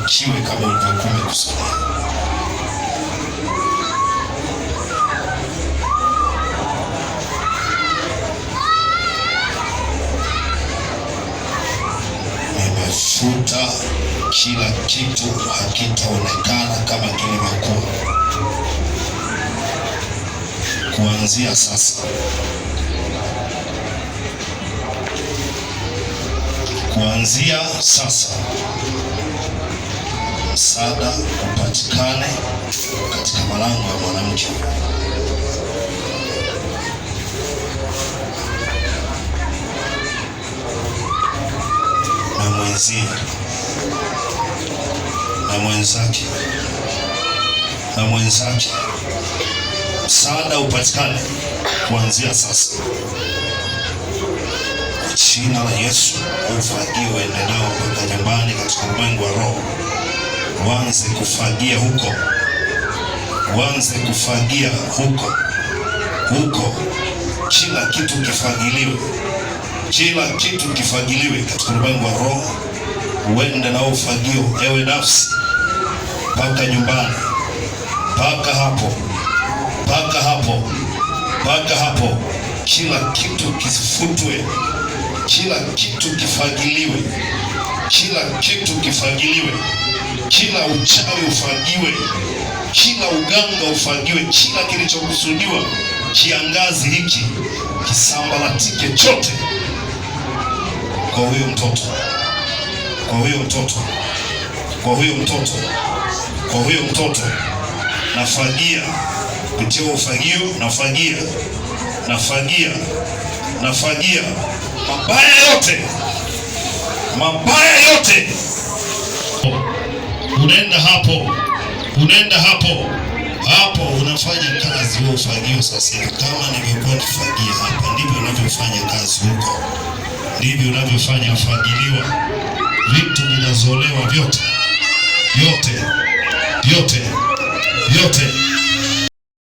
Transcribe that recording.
kiwe kama ulivyokuwa umekusudia. Nimefuta kila kitu, hakitaonekana kama kilivyokuwa. Kuanzia sasa, msaada upatikane katika malango ya mwanamke. Na mwenzie na mwenzake, msaada upatikane kuanzia sasa. Jina la Yesu, ufagio uende nao mpaka nyumbani katika ulimwengu wa roho. Uanze kufagia huko, kila kitu kifagiliwe katika ulimwengu wa roho. Uende na ufagio, ewe nafsi, mpaka nyumbani, mpaka hapo. Kila kitu kisifutwe, kila kitu kifagiliwe, kila uchawi ufagiwe, kila uganga ufagiwe, kila kilichokusudiwa kiangazi hiki kisambalatike chote kwa huyo mtoto. Nafagia kupitia ufagio, nafagia mabaya yote. Unaenda hapo unafanya kazi wewe ufagio. Sasa kama nilivyokuwa nifagia hapa, ndivyo unavyofanya kazi huko, ndivyo unavyofanya afagiliwa. Vitu vinazolewa vyote